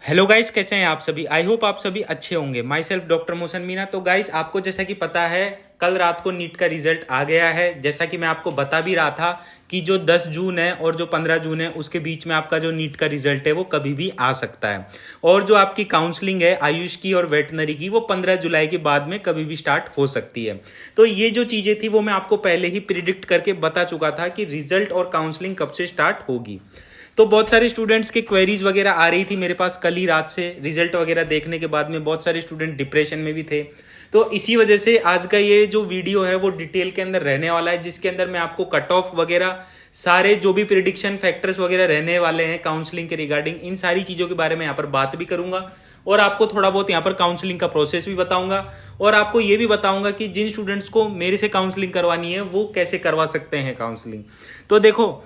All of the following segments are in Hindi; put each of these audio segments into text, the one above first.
हेलो गाइस, कैसे हैं आप सभी। आई होप आप सभी अच्छे होंगे। My self doctor Mohsin Meena. तो गाइस, आपको जैसा कि पता है, कल रात को नीट का रिजल्ट आ गया है। जैसा कि मैं आपको बता भी रहा था कि जो 10 जून है और जो 15 जून है उसके बीच में आपका जो नीट का रिजल्ट है वो कभी भी आ सकता है। और जो आपकी काउंसलिंग है आयुष की और वेटनरी की, वो 15 जुलाई के बाद में कभी भी स्टार्ट हो सकती है। तो ये जो चीजें थी वो मैं आपको पहले ही प्रिडिक्ट करके बता चुका था कि रिजल्ट और काउंसलिंग कब से स्टार्ट होगी। तो बहुत सारे स्टूडेंट्स के क्वेरीज वगैरह आ रही थी मेरे पास कल ही रात से। रिजल्ट वगैरह देखने के बाद में बहुत सारे स्टूडेंट डिप्रेशन में भी थे। तो इसी वजह से आज का ये जो वीडियो है वो डिटेल के अंदर रहने वाला है, जिसके अंदर मैं आपको कट ऑफ वगैरह सारे जो भी प्रिडिक्शन फैक्टर्स वगैरह रहने वाले हैं काउंसलिंग के रिगार्डिंग, इन सारी चीजों के बारे में यहाँ पर बात भी करूंगा। और आपको थोड़ा बहुत यहाँ पर काउंसलिंग का प्रोसेस भी बताऊंगा। और आपको ये भी बताऊंगा कि जिन स्टूडेंट्स को मेरे से काउंसलिंग करवानी है वो कैसे करवा सकते हैं काउंसलिंग। तो देखो,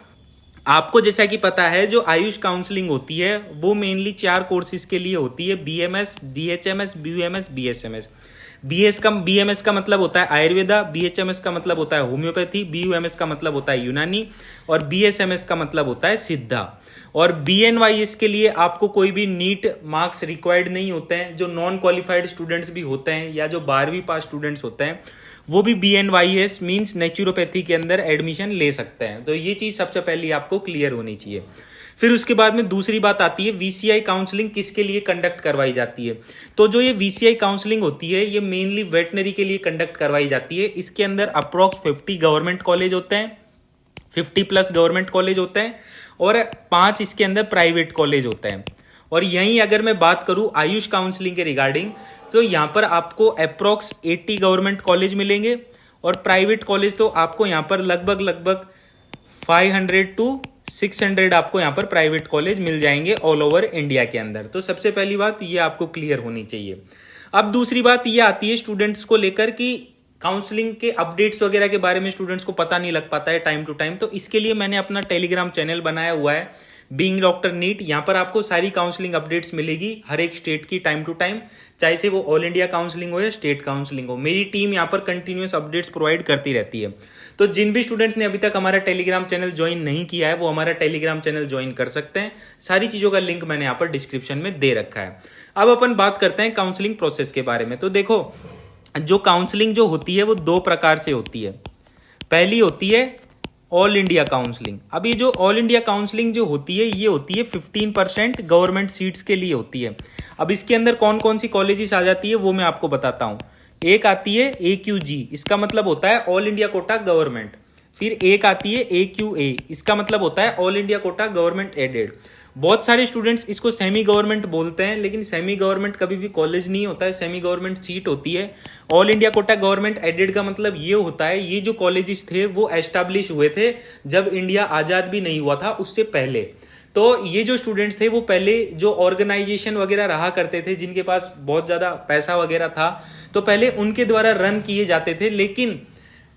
आपको जैसा कि पता है जो आयुष काउंसलिंग होती है वो मेनली 4 कोर्सेज के लिए होती है: बीएमएस, डीएचएमएस, बीयूएमएस, बीएसएमएस। बीएमएस का मतलब होता है आयुर्वेदा, बीएचएमएस का मतलब होता है होम्योपैथी, बीयूएमएस का मतलब होता है यूनानी और बीएसएमएस का मतलब होता है सिद्धा। और बीएनवाईएस के लिए आपको कोई भी नीट मार्क्स रिक्वायर्ड नहीं होते हैं। जो नॉन क्वालिफाइड स्टूडेंट्स भी होते हैं या जो 12वीं पास स्टूडेंट्स होते हैं वो भी बीएनवाईएस मींस नेचुरोपैथी के अंदर एडमिशन ले सकते हैं। तो ये चीज सबसे पहले आपको क्लियर होनी चाहिए। फिर उसके बाद में दूसरी बात आती है वीसीआई काउंसलिंग किसके लिए कंडक्ट करवाई जाती है। तो जो ये वीसीआई काउंसलिंग होती है ये मेनली वेटनरी के लिए कंडक्ट करवाई जाती है। इसके अंदर अप्रोक्स 50 गवर्नमेंट कॉलेज होते हैं, 50+ गवर्नमेंट कॉलेज होते हैं और 5 इसके अंदर प्राइवेट कॉलेज होते हैं। और यहीं अगर मैं बात करूं आयुष काउंसलिंग के रिगार्डिंग, तो यहां पर आपको अप्रोक्स 80 गवर्नमेंट कॉलेज मिलेंगे और प्राइवेट कॉलेज तो आपको यहां पर लगभग 500 टू 600 आपको यहां पर प्राइवेट कॉलेज मिल जाएंगे ऑल ओवर इंडिया के अंदर। तो सबसे पहली बात ये आपको क्लियर होनी चाहिए। अब दूसरी बात ये आती है स्टूडेंट्स को लेकर कि काउंसलिंग के अपडेट्स वगैरह के बारे में स्टूडेंट्स को पता नहीं लग पाता है टाइम टू टाइम। तो इसके लिए मैंने अपना टेलीग्राम चैनल बनाया हुआ है बीइंग डॉक्टर नीट। यहां पर आपको सारी काउंसलिंग अपडेट्स मिलेगी हर एक स्टेट की टाइम टू टाइम, चाहे से वो ऑल इंडिया काउंसलिंग हो या स्टेट काउंसलिंग हो। मेरी टीम यहां पर कंटिन्यूअस अपडेट्स प्रोवाइड करती रहती है। तो जिन भी स्टूडेंट्स ने अभी तक हमारा टेलीग्राम चैनल ज्वाइन नहीं किया है वो हमारा टेलीग्राम चैनल ज्वाइन कर सकते हैं। सारी चीजों का लिंक मैंने यहाँ पर डिस्क्रिप्शन में दे रखा है। अब अपन बात करते हैं काउंसलिंग प्रोसेस के बारे में। तो देखो, जो काउंसलिंग जो होती है वो 2 प्रकार से होती है। पहली होती है ऑल इंडिया काउंसलिंग। अब ये जो ऑल इंडिया काउंसलिंग जो होती है ये होती है 15% गवर्नमेंट सीट्स के लिए होती है। अब इसके अंदर कौन कौन सी कॉलेजेस आ जाती है वो मैं आपको बताता हूं। एक आती है AQG, इसका मतलब होता है ऑल इंडिया कोटा गवर्नमेंट। फिर एक आती है AQA, इसका मतलब होता है all India quota government aided. बहुत सारे स्टूडेंट्स इसको सेमी गवर्नमेंट बोलते हैं, लेकिन सेमी गवर्नमेंट कभी भी कॉलेज नहीं होता है, सेमी गवर्नमेंट सीट होती है। All India quota government aided का मतलब ये होता है ये जो कॉलेजेस थे वो एस्टैब्लिश हुए थे जब इंडिया आजाद भी नहीं हुआ था उससे पहले। तो ये जो स्टूडेंट्स थे वो पहले जो ऑर्गेनाइजेशन वगैरह रहा करते थे, जिनके पास बहुत ज्यादा पैसा वगैरह था, तो पहले उनके द्वारा रन किए जाते थे। लेकिन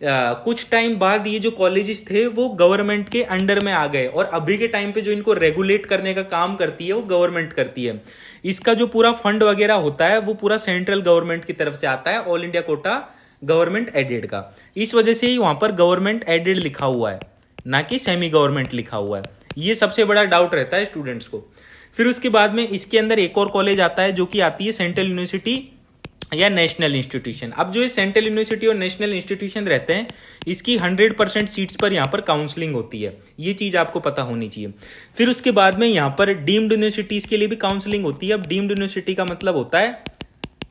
कुछ टाइम बाद ये जो कॉलेजेस थे वो गवर्नमेंट के अंडर में आ गए और अभी के टाइम पे जो इनको रेगुलेट करने का काम करती है वो गवर्नमेंट करती है। इसका जो पूरा फंड वगैरह होता है वो पूरा सेंट्रल गवर्नमेंट की तरफ से आता है, all India quota government aided का। इस वजह से ही वहां पर गवर्नमेंट एडेड लिखा हुआ है, ना कि सेमी गवर्नमेंट लिखा हुआ है। ये सबसे बड़ा डाउट रहता है स्टूडेंट्स को। फिर उसके बाद में इसके अंदर एक और कॉलेज आता है जो कि आती है सेंट्रल यूनिवर्सिटी या नेशनल इंस्टीट्यूशन। अब जो ये सेंट्रल यूनिवर्सिटी और नेशनल इंस्टीट्यूशन रहते हैं इसकी 100% सीट्स पर यहाँ पर काउंसलिंग होती है, ये चीज आपको पता होनी चाहिए। फिर उसके बाद में यहाँ पर डीम्ड यूनिवर्सिटीज के लिए भी काउंसलिंग होती है। अब डीम्ड यूनिवर्सिटी का मतलब होता है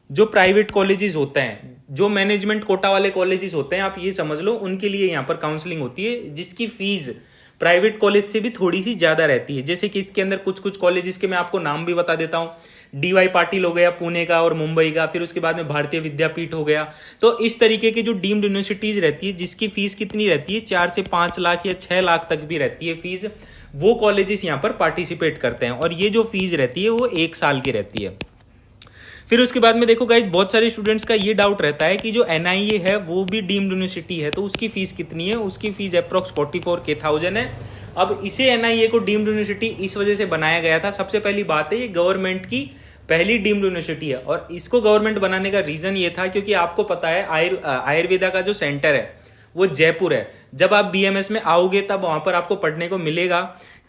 जो प्राइवेट कॉलेजेस होते हैं, जो मैनेजमेंट कोटा वाले कॉलेजेस होते हैं, आप ये समझ लो उनके लिए यहाँ पर काउंसलिंग होती है, जिसकी फीस प्राइवेट कॉलेज से भी थोड़ी सी ज्यादा रहती है। जैसे कि इसके अंदर कुछ कुछ कॉलेजेस के मैं आपको नाम भी बता देता हूं। डीवाई पाटिल हो गया पुणे का और मुंबई का, फिर उसके बाद में भारतीय विद्यापीठ हो गया। तो इस तरीके की जो डीम्ड यूनिवर्सिटीज रहती है जिसकी फीस कितनी रहती है 4 से 5 लाख या 6 लाख तक भी रहती है फीस, वो कॉलेजेस यहाँ पर पार्टिसिपेट करते हैं। और ये जो फीस रहती है वो 1 साल की रहती है। फिर उसके बाद में देखो गाइज, बहुत सारे स्टूडेंट्स का ये डाउट रहता है कि जो एनआईए है वो भी डीम्ड यूनिवर्सिटी है, तो उसकी फीस कितनी है। उसकी फीस अप्रोक्स 44,000 है। अब इसे एनआईए को डीम्ड यूनिवर्सिटी इस वजह से बनाया गया था। सबसे पहली बात है ये गवर्नमेंट की पहली डीम्ड यूनिवर्सिटी है और इसको गवर्नमेंट बनाने का रीजन ये था क्योंकि आपको पता है आयुर्वेदा का जो सेंटर है वो जयपुर है। जब आप बीएमएस में आओगे तब वहां पर आपको पढ़ने को मिलेगा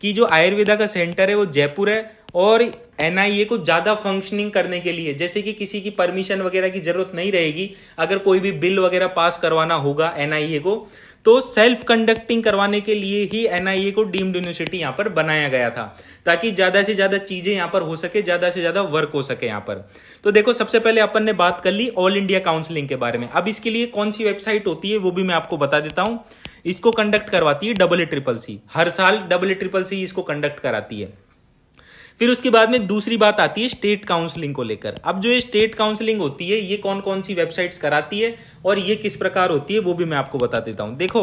कि जो आयुर्वेदा का सेंटर है वो जयपुर है और एनआईए को ज्यादा फंक्शनिंग करने के लिए, जैसे कि किसी की परमिशन वगैरह की जरूरत नहीं रहेगी अगर कोई भी बिल वगैरह पास करवाना होगा एनआईए को, तो सेल्फ कंडक्टिंग करवाने के लिए ही एनआईए को डीम्ड यूनिवर्सिटी यहां पर बनाया गया था, ताकि ज्यादा से ज्यादा चीजें यहां पर हो सके, ज्यादा से ज्यादा वर्क हो सके यहां पर। तो देखो, सबसे पहले अपन ने बात कर ली ऑल इंडिया काउंसलिंग के बारे में। अब इसके लिए कौन सी वेबसाइट होती है वो भी मैं आपको बता देता हूं। इसको कंडक्ट करवाती है EEEC, हर साल EEEC इसको कंडक्ट कराती है। फिर उसके बाद में दूसरी बात आती है स्टेट काउंसलिंग को लेकर। अब जो ये स्टेट काउंसलिंग होती है, ये कौन कौन सी वेबसाइट्स कराती है और ये किस प्रकार होती है वो भी मैं आपको बता देता हूं। देखो,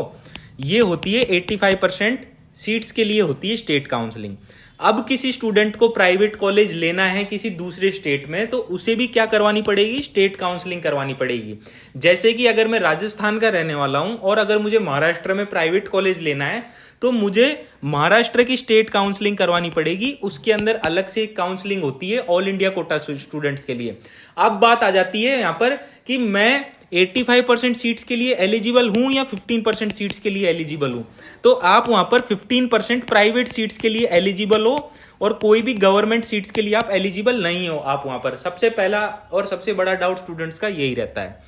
ये होती है 85% सीट्स के लिए होती है स्टेट काउंसलिंग। अब किसी स्टूडेंट को प्राइवेट कॉलेज लेना है किसी दूसरे स्टेट में, तो उसे भी क्या करवानी पड़ेगी, स्टेट काउंसलिंग करवानी पड़ेगी। जैसे कि अगर मैं राजस्थान का रहने वाला हूं और अगर मुझे महाराष्ट्र में प्राइवेट कॉलेज लेना है, तो मुझे महाराष्ट्र की स्टेट काउंसलिंग करवानी पड़ेगी। उसके अंदर अलग से एक काउंसलिंग होती है ऑल इंडिया कोटा स्टूडेंट्स के लिए। अब बात आ जाती है यहां पर कि मैं 85% सीट्स के लिए एलिजिबल हूं या 15% सीट्स के लिए एलिजिबल हूं। तो आप वहां पर 15% प्राइवेट सीट्स के लिए एलिजिबल हो और कोई भी गवर्नमेंट सीट्स के लिए आप एलिजिबल नहीं हो। आप वहां पर सबसे पहला और सबसे बड़ा डाउट स्टूडेंट्स का यही रहता है।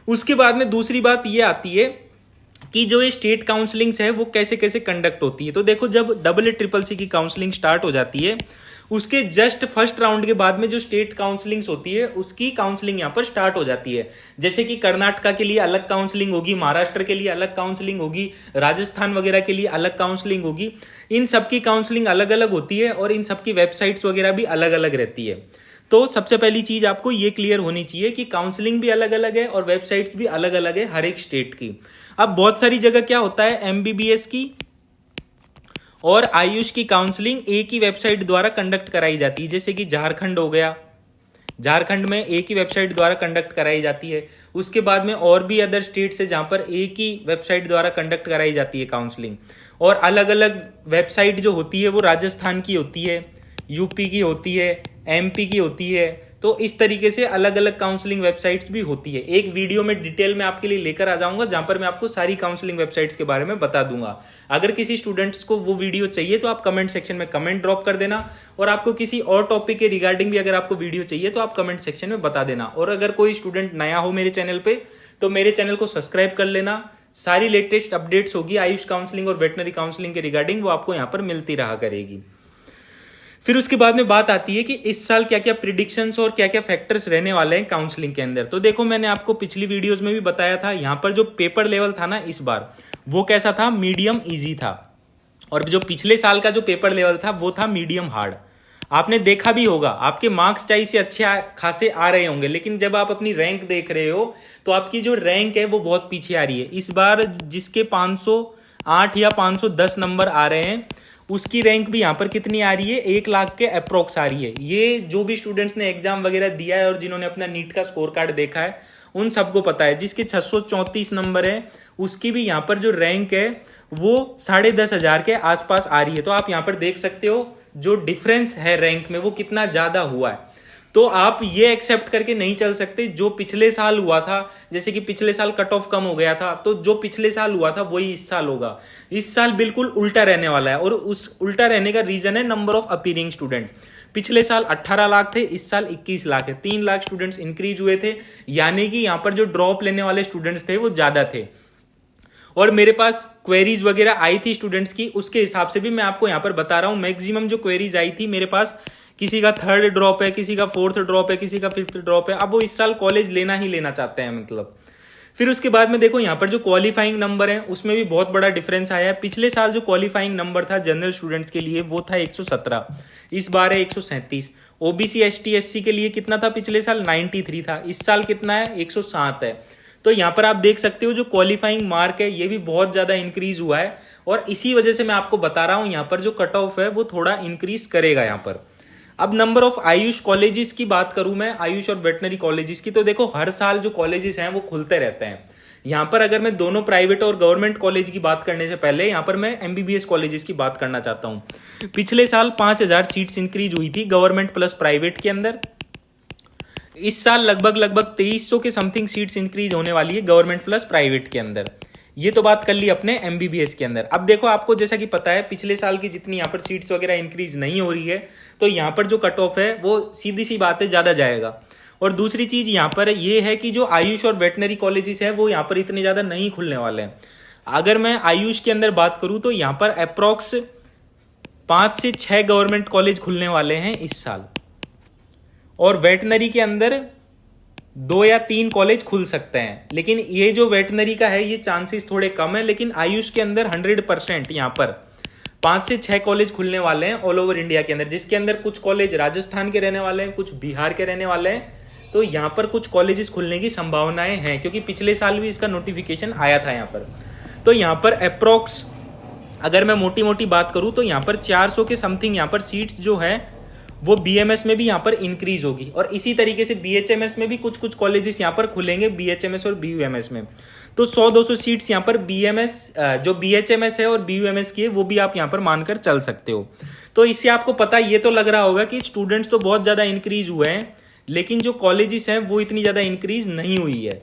उसके बाद में दूसरी बात यह आती है कि जो ये स्टेट काउंसलिंग्स है वो कैसे कैसे कंडक्ट होती है। तो देखो, जब EEEC की काउंसलिंग स्टार्ट हो जाती है, उसके जस्ट फर्स्ट राउंड के बाद में जो स्टेट काउंसलिंग्स होती है उसकी काउंसलिंग यहां पर स्टार्ट हो जाती है। जैसे कि कर्नाटका के लिए अलग काउंसलिंग होगी, महाराष्ट्र के लिए अलग काउंसलिंग होगी, राजस्थान वगैरह के लिए अलग काउंसलिंग होगी। इन सबकी काउंसलिंग अलग अलग होती है और इन सबकी वेबसाइट्स वगैरह भी अलग अलग रहती है। तो सबसे पहली चीज आपको ये क्लियर होनी चाहिए कि काउंसलिंग भी अलग अलग है और वेबसाइट्स भी अलग अलग है हर एक स्टेट की। अब बहुत सारी जगह क्या होता है, MBBS की और आयुष की काउंसलिंग एक ही वेबसाइट द्वारा कंडक्ट कराई जाती है। जैसे कि झारखंड हो गया, झारखंड में एक ही वेबसाइट द्वारा कंडक्ट कराई जाती है। उसके बाद में और भी अदर स्टेट्स है जहां पर एक ही वेबसाइट द्वारा कंडक्ट कराई जाती है काउंसलिंग। और अलग अलग वेबसाइट जो होती है वो राजस्थान की होती है, यूपी की होती है, MP की होती है। तो इस तरीके से अलग अलग काउंसलिंग वेबसाइट्स भी होती है। एक वीडियो में डिटेल में आपके लिए लेकर आ जाऊंगा जहां पर मैं आपको सारी काउंसलिंग वेबसाइट्स के बारे में बता दूंगा। अगर किसी स्टूडेंट्स को वो वीडियो चाहिए तो आप कमेंट सेक्शन में कमेंट ड्रॉप कर देना, और आपको किसी और टॉपिक के रिगार्डिंग भी अगर आपको वीडियो चाहिए तो आप कमेंट सेक्शन में बता देना। और अगर कोई स्टूडेंट नया हो मेरे चैनल पे तो मेरे चैनल को सब्सक्राइब कर लेना। सारी लेटेस्ट अपडेट्स होगी आयुष काउंसलिंग और वेटनरी काउंसलिंग के रिगार्डिंग, वो आपको यहाँ पर मिलती रहा करेगी। फिर उसके बाद में बात आती है कि इस साल क्या क्या प्रिडिक्शंस और क्या क्या फैक्टर्स रहने वाले हैं काउंसलिंग के अंदर। तो देखो, मैंने आपको पिछली वीडियोस में भी बताया था, यहां पर जो पेपर लेवल था ना इस बार, वो कैसा था, मीडियम इजी था। और जो पिछले साल का जो पेपर लेवल था वो था मीडियम हार्ड। आपने देखा भी होगा, आपके मार्क्स चाहिए से अच्छे खासे आ रहे होंगे, लेकिन जब आप अपनी रैंक देख रहे हो तो आपकी जो रैंक है वो बहुत पीछे आ रही है। इस बार जिसके 508 या 510 नंबर आ रहे हैं उसकी रैंक भी यहाँ पर कितनी आ रही है, 1 लाख के अप्रोक्स आ रही है। ये जो भी स्टूडेंट्स ने एग्जाम वगैरह दिया है और जिन्होंने अपना नीट का स्कोर कार्ड देखा है उन सबको पता है। जिसके 634 नंबर है उसकी भी यहाँ पर जो रैंक है वो 10,500 के आसपास आ रही है। तो आप यहाँ पर देख सकते हो जो डिफरेंस है रैंक में वो कितना ज्यादा हुआ है। तो आप ये एक्सेप्ट करके नहीं चल सकते जो पिछले साल हुआ था, जैसे कि पिछले साल कट ऑफ कम हो गया था, तो जो पिछले साल हुआ था वही इस साल होगा। इस साल बिल्कुल उल्टा रहने वाला है, और उस उल्टा रहने का रीजन है नंबर ऑफ अपीयरिंग स्टूडेंट। पिछले साल 18 लाख थे, इस साल 21 लाख है, 3 लाख स्टूडेंट्स इंक्रीज हुए थे। यानी कि यहां पर जो ड्रॉप लेने वाले स्टूडेंट्स थे वो ज्यादा थे। और मेरे पास क्वेरीज वगैरह आई थी स्टूडेंट्स की, उसके हिसाब से भी मैं आपको यहां पर बता रहा हूं। मैक्सिमम जो क्वेरीज आई थी मेरे पास, किसी का 3rd ड्रॉप है, किसी का 4th ड्रॉप है, किसी का 5th ड्रॉप है। अब वो इस साल कॉलेज लेना ही लेना चाहते हैं मतलब। फिर उसके बाद में देखो यहाँ पर जो क्वालिफाइंग नंबर है उसमें भी बहुत बड़ा डिफरेंस आया है। पिछले साल जो क्वालिफाइंग नंबर था जनरल स्टूडेंट्स के लिए वो था 117, इस बार है 137। ओबीसी ST SC के लिए कितना था, पिछले साल 93 था, इस साल कितना है, 107 है। तो यहाँ पर आप देख सकते हो जो क्वालिफाइंग मार्क है ये भी बहुत ज्यादा इंक्रीज हुआ है, और इसी वजह से मैं आपको बता रहा हूं यहाँ पर जो कट ऑफ है वो थोड़ा इंक्रीज करेगा यहाँ पर। अब नंबर ऑफ आयुष कॉलेजेस की बात करूं मैं, आयुष और वेटनरी कॉलेजेस की, तो देखो हर साल जो कॉलेजेस हैं वो खुलते रहते हैं। यहां पर अगर मैं दोनों प्राइवेट और गवर्नमेंट कॉलेज की बात करने से पहले यहां पर मैं MBBS कॉलेजेस की बात करना चाहता हूं। पिछले साल 5,000 सीट्स इंक्रीज हुई थी गवर्नमेंट प्लस प्राइवेट के अंदर। इस साल लगभग 2300 के समथिंग सीट्स इंक्रीज होने वाली है गवर्नमेंट प्लस प्राइवेट के अंदर। ये तो बात कर ली अपने एमबीबीएस के अंदर। अब देखो आपको जैसा कि पता है पिछले साल की जितनी यहाँ पर सीट्स वगैरह इंक्रीज नहीं हो रही है, तो यहाँ पर जो कट ऑफ है वो सीधी सी बात है ज्यादा जाएगा। और दूसरी चीज यहाँ पर ये है कि जो आयुष और वेटनरी कॉलेजेस है वो यहाँ पर इतने ज्यादा नहीं खुलने वाले हैं। अगर मैं आयुष के अंदर बात करूं तो यहाँ पर अप्रोक्स 5 से 6 गवर्नमेंट कॉलेज खुलने वाले हैं इस साल, और वेटनरी के अंदर 2 या 3 कॉलेज खुल सकते हैं। लेकिन ये जो वेटनरी का है ये चांसेस थोड़े कम है, लेकिन आयुष के अंदर 100% यहाँ पर 5 से 6 कॉलेज खुलने वाले हैं ऑल ओवर इंडिया के अंदर, जिसके अंदर कुछ कॉलेज राजस्थान के रहने वाले हैं, कुछ बिहार के रहने वाले हैं। तो यहाँ पर कुछ कॉलेजेस खुलने की संभावनाएं हैं, क्योंकि पिछले साल भी इसका नोटिफिकेशन आया था यहाँ पर। तो यहाँ पर अप्रोक्स अगर मैं मोटी मोटी बात करूँ तो यहाँ पर 400 के समथिंग यहाँ पर सीट्स जो है वो बीएमएस में भी यहाँ पर इंक्रीज होगी, और इसी तरीके से बीएचएमएस में भी कुछ कुछ कॉलेजेस यहाँ पर खुलेंगे बीएचएमएस और बीयूएमएस में। तो 100-200 सीट्स यहाँ पर बीएमएस जो बीएचएमएस है और बीयूएमएस की है वो भी आप यहाँ पर मानकर चल सकते हो। तो इससे आपको पता ये तो लग रहा होगा कि स्टूडेंट्स तो बहुत ज्यादा इंक्रीज हुए हैं, लेकिन जो कॉलेजेस हैं वो इतनी ज्यादा इंक्रीज नहीं हुई है।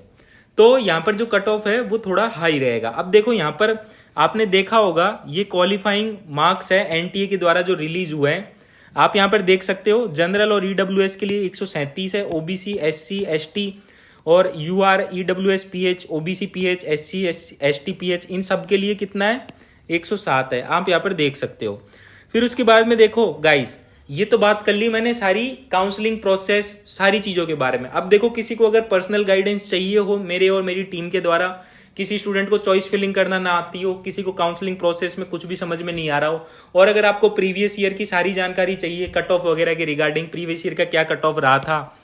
तो यहाँ पर जो कट ऑफ है वो थोड़ा हाई रहेगा। अब देखो यहाँ पर आपने देखा होगा ये क्वालिफाइंग मार्क्स है एनटीए के द्वारा जो रिलीज हुए हैं, आप यहाँ पर देख सकते हो। जनरल और ईडब्ल्यूएस के लिए 137 है, ओबीसी एससी एसटी और UR EWS PH OBC PH SC ST PH इन सब के लिए कितना है 107 है, आप यहाँ पर देख सकते हो। फिर उसके बाद में देखो गाइस, ये तो बात कर ली मैंने सारी काउंसलिंग प्रोसेस सारी चीजों के बारे में। अब देखो किसी को अगर पर्सनल गाइडेंस चाहिए हो मेरे और मेरी टीम के द्वारा, किसी स्टूडेंट को चॉइस फिलिंग करना ना आती हो, किसी को काउंसलिंग प्रोसेस में कुछ भी समझ में नहीं आ रहा हो, और अगर आपको प्रीवियस ईयर की सारी जानकारी चाहिए कट ऑफ वगैरह के रिगार्डिंग, प्रीवियस ईयर का क्या कट ऑफ रहा था,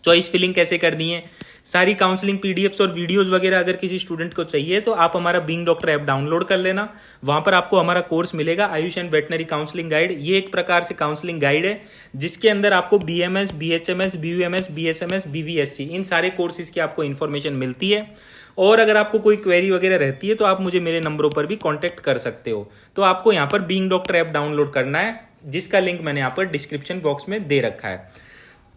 चॉइस फिलिंग कैसे करनी है, सारी काउंसलिंग पीडीएफ्स और वीडियोस वगैरह अगर किसी स्टूडेंट को चाहिए तो आप हमारा बीइंग डॉक्टर ऐप डाउनलोड कर लेना। वहां पर आपको हमारा कोर्स मिलेगा Ayush and veterinary counselling guide. ये एक प्रकार से काउंसलिंग गाइड है जिसके अंदर आपको BMS, BHMS, BUMS, BSMS, BVSc इन सारे कोर्सेज की आपको इन्फॉर्मेशन मिलती है। और अगर आपको कोई क्वेरी वगैरह रहती है तो आप मुझे मेरे नंबरों पर भी कांटेक्ट कर सकते हो। तो आपको यहाँ पर बीइंग डॉक्टर ऐप डाउनलोड करना है, जिसका लिंक मैंने यहाँ पर डिस्क्रिप्शन बॉक्स में दे रखा है।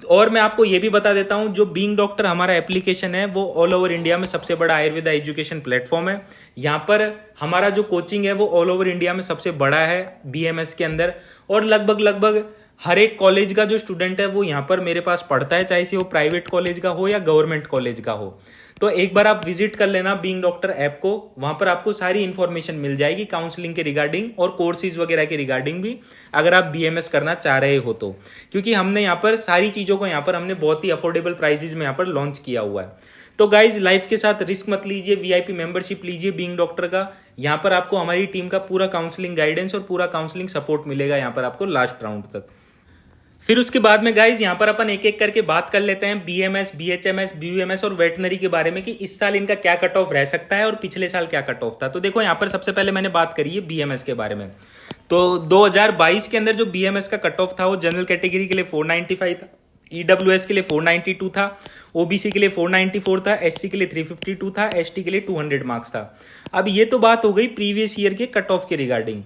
और मैं आपको ये भी बता देता हूं, जो बीइंग डॉक्टर हमारा एप्लीकेशन है वो ऑल ओवर इंडिया में सबसे बड़ा आयुर्वेदा एजुकेशन प्लेटफॉर्म है। यहाँ पर हमारा जो कोचिंग है वो ऑल ओवर इंडिया में सबसे बड़ा है बीएमएस के अंदर, और लगभग हर एक कॉलेज का जो स्टूडेंट है वो यहाँ पर मेरे पास पढ़ता है, चाहे से वो प्राइवेट कॉलेज का हो या गवर्नमेंट कॉलेज का हो। तो एक बार आप विजिट कर लेना बीइंग डॉक्टर ऐप को, वहां पर आपको सारी इंफॉर्मेशन मिल जाएगी काउंसलिंग के रिगार्डिंग और कोर्सेज वगैरह के रिगार्डिंग भी, अगर आप बीएमएस करना चाह रहे हो तो। क्योंकि हमने यहाँ पर सारी चीजों को यहाँ पर हमने बहुत ही अफोर्डेबल प्राइसेज में यहाँ पर लॉन्च किया हुआ है। तो गाइज लाइफ के साथ रिस्क मत लीजिए, वीआईपी मेंबरशिप लीजिए बीइंग डॉक्टर का। यहाँ पर आपको हमारी टीम का पूरा काउंसलिंग गाइडेंस और पूरा काउंसलिंग सपोर्ट मिलेगा यहाँ पर आपको लास्ट राउंड तक। फिर उसके बाद में गाइज यहाँ पर अपन एक एक करके बात कर लेते हैं बीएमएस, बीएचएमएस, बीयूएमएस और वेटनरी के बारे में कि इस साल इनका क्या कट ऑफ रह सकता है और पिछले साल क्या कट ऑफ था। तो देखो यहाँ पर सबसे पहले मैंने बात करी है बीएमएस के बारे में। तो 2022 के अंदर जो बीएमएस का कट ऑफ था वो जनरल कैटेगरी के लिए 495 था, ईडब्ल्यूएस के लिए 492 था, ओबीसी के लिए 494 था, एससी के लिए 352 था, एसटी के लिए 200 मार्क्स था। अब ये तो बात हो गई प्रीवियस ईयर के कट ऑफ के रिगार्डिंग,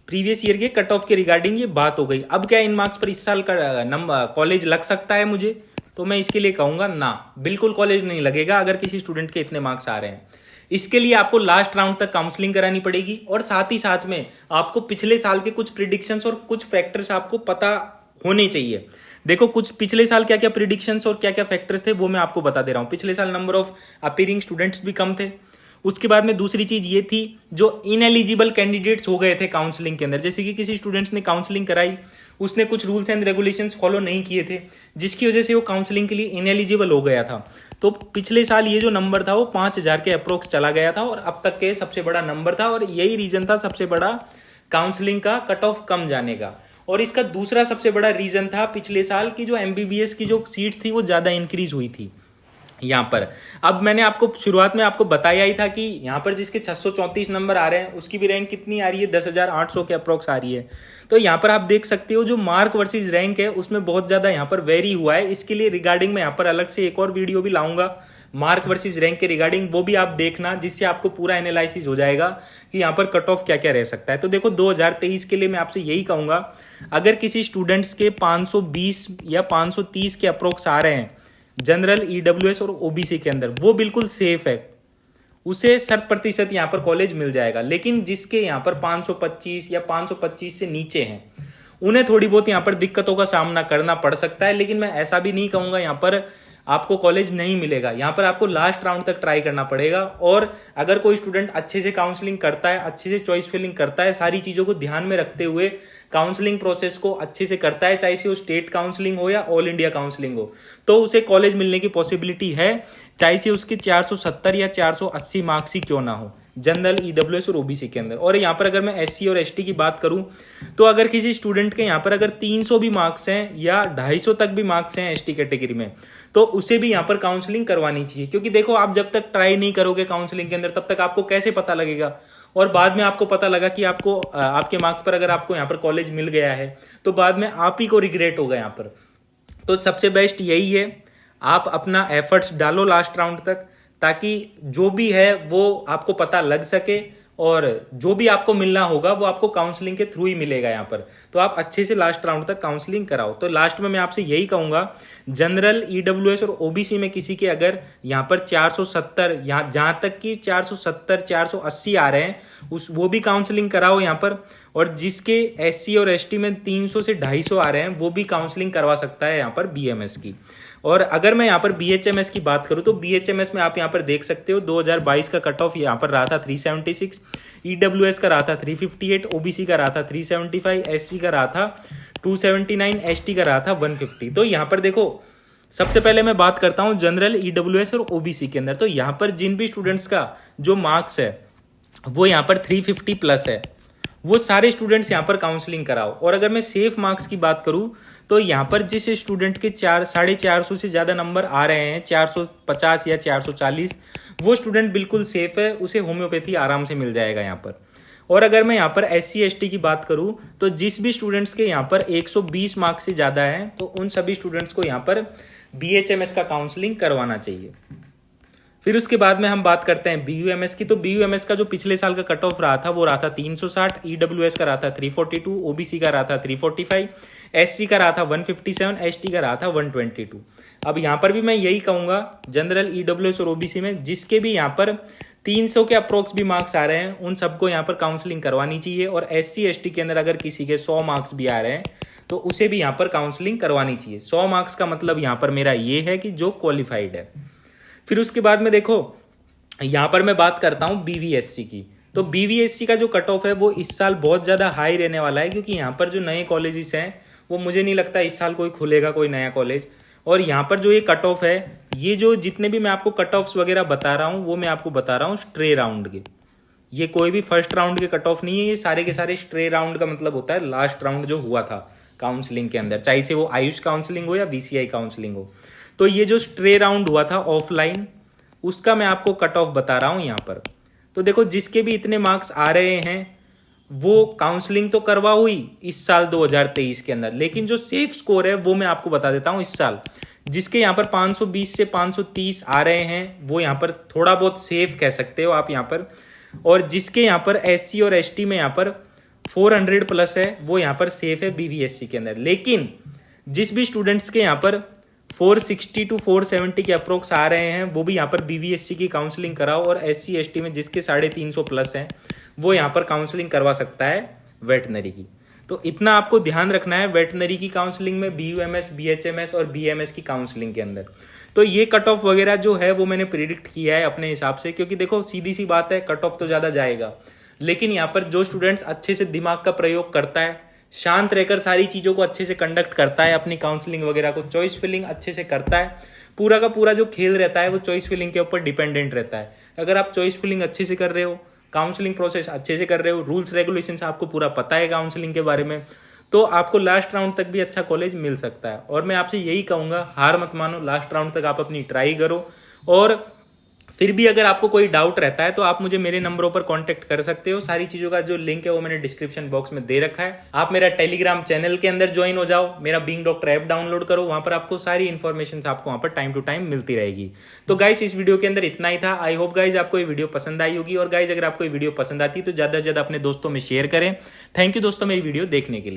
प्रीवियस ईयर के कट ऑफ के रिगार्डिंग ये बात हो गई। अब क्या इन मार्क्स पर इस साल का नंबर कॉलेज लग सकता है मुझे? तो मैं इसके लिए कहूंगा ना, बिल्कुल कॉलेज नहीं लगेगा अगर किसी स्टूडेंट के इतने मार्क्स आ रहे हैं। इसके लिए आपको लास्ट राउंड तक काउंसलिंग करानी पड़ेगी, और साथ ही साथ में आपको पिछले साल के कुछ प्रिडिक्शंस और कुछ फैक्टर्स आपको पता होने चाहिए। देखो कुछ पिछले साल क्या क्या प्रिडिक्शंस और क्या क्या फैक्टर्स थे वो मैं आपको बता दे रहा हूं। पिछले साल नंबर ऑफ अपीयरिंग स्टूडेंट्स भी कम थे। उसके बाद में दूसरी चीज ये थी जो इनएलिजिबल कैंडिडेट्स हो गए थे काउंसलिंग के अंदर, जैसे कि किसी स्टूडेंट्स ने काउंसलिंग कराई, उसने कुछ रूल्स एंड रेगुलेशंस फॉलो नहीं किए थे, जिसकी वजह से वो काउंसलिंग के लिए इनएलिजिबल हो गया था। तो पिछले साल ये जो नंबर था वो 5000 के अप्रोक्स चला गया था, और अब तक के सबसे बड़ा नंबर था, और यही रीजन था सबसे बड़ा काउंसलिंग का कट ऑफ कम जाने का। और इसका दूसरा सबसे बड़ा रीजन था पिछले साल की जो एमबीबीएस की जो सीट थी वो ज्यादा इंक्रीज हुई थी यहाँ पर। अब मैंने आपको शुरुआत में आपको बताया ही था कि यहाँ पर जिसके 634 नंबर आ रहे हैं उसकी भी रैंक कितनी आ रही है, 10,800 के अप्रोक्स आ रही है। तो यहाँ पर आप देख सकते हो जो मार्क वर्सेस रैंक है उसमें बहुत ज्यादा यहाँ पर वेरी हुआ है। इसके लिए रिगार्डिंग मैं यहाँ पर अलग से एक और वीडियो भी लाऊंगा मार्क वर्सेस रैंक के रिगार्डिंग, वो भी आप देखना, जिससे आपको पूरा एनालिसिस हो जाएगा कि यहाँ पर कट ऑफ क्या क्या रह सकता है। तो देखो 2023 के लिए मैं आपसे यही कहूंगा, अगर किसी स्टूडेंट्स के 520 या 530 के अप्रोक्स आ रहे हैं जनरल, ईडब्ल्यूएस और ओबीसी के अंदर, वो बिल्कुल सेफ है। उसे 60% यहाँ पर कॉलेज मिल जाएगा। लेकिन जिसके यहाँ पर 525 या 525 से नीचे हैं उन्हें थोड़ी बहुत यहाँ पर दिक्कतों का सामना करना पड़ सकता है। लेकिन मैं ऐसा भी नहीं कहूंगा यहाँ पर आपको कॉलेज नहीं मिलेगा, यहाँ पर आपको लास्ट राउंड तक ट्राई करना पड़ेगा। और अगर कोई स्टूडेंट अच्छे से काउंसलिंग करता है, अच्छे से चॉइस फिलिंग करता है, सारी चीजों को ध्यान में रखते हुए काउंसलिंग प्रोसेस को अच्छे से करता है, चाहे से वो स्टेट काउंसलिंग हो या ऑल इंडिया काउंसलिंग हो, तो उसे कॉलेज मिलने की पॉसिबिलिटी है, चाहे से उसके 470 या 480 मार्क्स ही क्यों ना हो जनरल, ईडब्ल्यूएस और ओबीसी के अंदर। और यहाँ पर अगर मैं एससी और एसटी की बात करूं तो अगर किसी स्टूडेंट के यहाँ पर अगर 300 भी मार्क्स हैं या 250 तक भी मार्क्स हैं एसटी कैटेगरी में, तो उसे भी यहाँ पर काउंसलिंग करवानी चाहिए। क्योंकि देखो, आप जब तक ट्राई नहीं करोगे काउंसलिंग के अंदर तब तक आपको कैसे पता लगेगा। और बाद में आपको पता लगा कि आपको आपके मार्क्स पर अगर आपको यहाँ पर कॉलेज मिल गया है तो बाद में आप ही को रिग्रेट होगा यहाँ पर। तो सबसे बेस्ट यही है, आप अपना एफर्ट्स डालो लास्ट राउंड तक, ताकि जो भी है वो आपको पता लग सके और जो भी आपको मिलना होगा वो आपको काउंसलिंग के थ्रू ही मिलेगा यहाँ पर। तो आप अच्छे से लास्ट राउंड तक काउंसलिंग कराओ। तो लास्ट में मैं आपसे यही कहूंगा, जनरल, ईडब्ल्यूएस और ओबीसी में किसी के अगर यहाँ पर 470 यहाँ जहां तक कि 470 480 आ रहे हैं वो भी काउंसलिंग कराओ यहाँ पर। और जिसके एससी और एसटी में 300 से 250 आ रहे हैं वो भी काउंसलिंग करवा सकता है यहाँ पर बीएमएस की। और अगर मैं यहाँ पर बीएचएमएस की बात करूँ तो बीएचएमएस में आप यहाँ पर देख सकते हो 2022 का कट ऑफ यहाँ पर रहा था 376, ईडब्ल्यूएस का रहा था 358, ओबीसी का रहा था 375, एससी का रहा था 279, एसटी का रहा था 150। तो यहाँ पर देखो, सबसे पहले मैं बात करता हूँ जनरल, ईडब्ल्यूएस और ओबीसी के अंदर। तो यहाँ पर जिन भी स्टूडेंट्स का जो मार्क्स है वो यहाँ पर 350 प्लस है, वो सारे स्टूडेंट्स यहाँ पर काउंसलिंग कराओ। और अगर मैं सेफ मार्क्स की बात करूं तो यहाँ पर जिस स्टूडेंट के 450 से ज्यादा नंबर आ रहे हैं, 450 या 440, वो स्टूडेंट बिल्कुल सेफ है, उसे होम्योपैथी आराम से मिल जाएगा यहाँ पर। और अगर मैं यहाँ पर एससी एसटी की बात करूं तो जिस भी स्टूडेंट्स के यहाँ पर 120 मार्क्स से ज्यादा है तो उन सभी स्टूडेंट्स को यहाँ पर बीएचएमएस का काउंसलिंग करवाना चाहिए। फिर उसके बाद में हम बात करते हैं बीयूएमएस की। तो बीयूएमएस का जो पिछले साल का कट ऑफ रहा था वो रहा था 360, ईडब्ल्यूएस का रहा था 342, ओबीसी का रहा था 345, एससी का रहा था 157, एसटी का रहा था 122। अब यहाँ पर भी मैं यही कहूंगा, जनरल, ईडब्ल्यूएस और ओबीसी में जिसके भी यहाँ पर 300 के अप्रोक्स भी मार्क्स आ रहे हैं उन सबको यहाँ पर काउंसलिंग करवानी चाहिए। और एससी एसटी के अंदर अगर किसी के 100 मार्क्स भी आ रहे हैं तो उसे भी यहाँ पर काउंसलिंग करवानी चाहिए। 100 मार्क्स का मतलब यहाँ पर मेरा ये है कि जो क्वालिफाइड है। फिर उसके बाद में देखो, यहां पर मैं बात करता हूं बीवीएससी की। तो बीवीएससी का जो कट ऑफ है वो इस साल बहुत ज्यादा हाई रहने वाला है, क्योंकि यहां पर जो नए कॉलेजेस हैं वो मुझे नहीं लगता इस साल कोई खुलेगा कोई नया कॉलेज। और यहां पर जो ये कट ऑफ है, ये जो जितने भी मैं आपको कट ऑफ्स वगैरह बता रहा हूं वो मैं आपको बता रहा हूं स्ट्रे राउंड के। ये कोई भी फर्स्ट राउंड के कट ऑफ नहीं है, ये सारे के सारे स्ट्रे राउंड का मतलब होता है लास्ट राउंड जो हुआ था काउंसलिंग के अंदर, चाहे से वो आयुष काउंसलिंग हो या बीसीआई काउंसलिंग हो। तो ये जो स्ट्रे राउंड हुआ था ऑफलाइन, उसका मैं आपको कट ऑफ बता रहा हूं यहां पर। तो देखो, जिसके भी इतने मार्क्स आ रहे हैं वो काउंसलिंग तो करवा हुई इस साल 2023 के अंदर, लेकिन जो सेफ स्कोर है वो मैं आपको बता देता हूं इस साल। जिसके यहाँ पर 520 से 530 आ रहे हैं वो यहाँ पर थोड़ा बहुत सेफ कह सकते हो आप यहाँ पर। और जिसके यहाँ पर एससी और एसटी में यहाँ पर 400 प्लस है वो यहाँ पर सेफ है बीवीएससी के अंदर। लेकिन जिस भी स्टूडेंट्स के यहाँ पर 460 टू 470 के अप्रोक्स आ रहे हैं वो भी यहाँ पर बीवीएससी की काउंसलिंग कराओ। और एससी एसटी में जिसके 350 प्लस हैं वो यहाँ पर काउंसलिंग करवा सकता है वेटनरी की। तो इतना आपको ध्यान रखना है वेटनरी की काउंसलिंग में, बीयूएमएस, बीएचएमएस और बीएमएस की काउंसलिंग के अंदर। तो ये कट ऑफ वगैरह जो है वो मैंने प्रिडिक्ट किया है अपने हिसाब से, क्योंकि देखो सीधी सी बात है, कट ऑफ तो ज्यादा जाएगा, लेकिन यहाँ पर जो स्टूडेंट्स अच्छे से दिमाग का प्रयोग करता है, शांत रहकर सारी चीजों को अच्छे से कंडक्ट करता है, अपनी काउंसलिंग वगैरह को, चॉइस फिलिंग अच्छे से करता है, पूरा का पूरा जो खेल रहता है वो चॉइस फिलिंग के ऊपर डिपेंडेंट रहता है। अगर आप चॉइस फिलिंग अच्छे से कर रहे हो, काउंसलिंग प्रोसेस अच्छे से कर रहे हो, रूल्स रेगुलेशंस आपको पूरा पता है काउंसलिंग के बारे में, तो आपको लास्ट राउंड तक भी अच्छा कॉलेज मिल सकता है। और मैं आपसे यही कहूंगा, हार मत मानो, लास्ट राउंड तक आप अपनी ट्राई करो। और फिर भी अगर आपको कोई डाउट रहता है तो आप मुझे मेरे नंबरों पर कांटेक्ट कर सकते हो। सारी चीजों का जो लिंक है वो मैंने डिस्क्रिप्शन बॉक्स में दे रखा है। आप मेरा टेलीग्राम चैनल के अंदर ज्वाइन हो जाओ, मेरा बीइंग डॉक्टर ऐप डाउनलोड करो, वहां पर आपको सारी इन्फॉर्मेशन आपको वहां पर टाइम टू टाइम मिलती रहेगी। तो गाइस, इस वीडियो के अंदर इतना ही था। आई होप गाइज आपको ये वीडियो पसंद आई होगी। और गाइज, अगर आपको ये वीडियो पसंद आती है तो ज्यादा से ज्यादा अपने दोस्तों में शेयर करें। थैंक यू दोस्तों मेरी वीडियो देखने के लिए।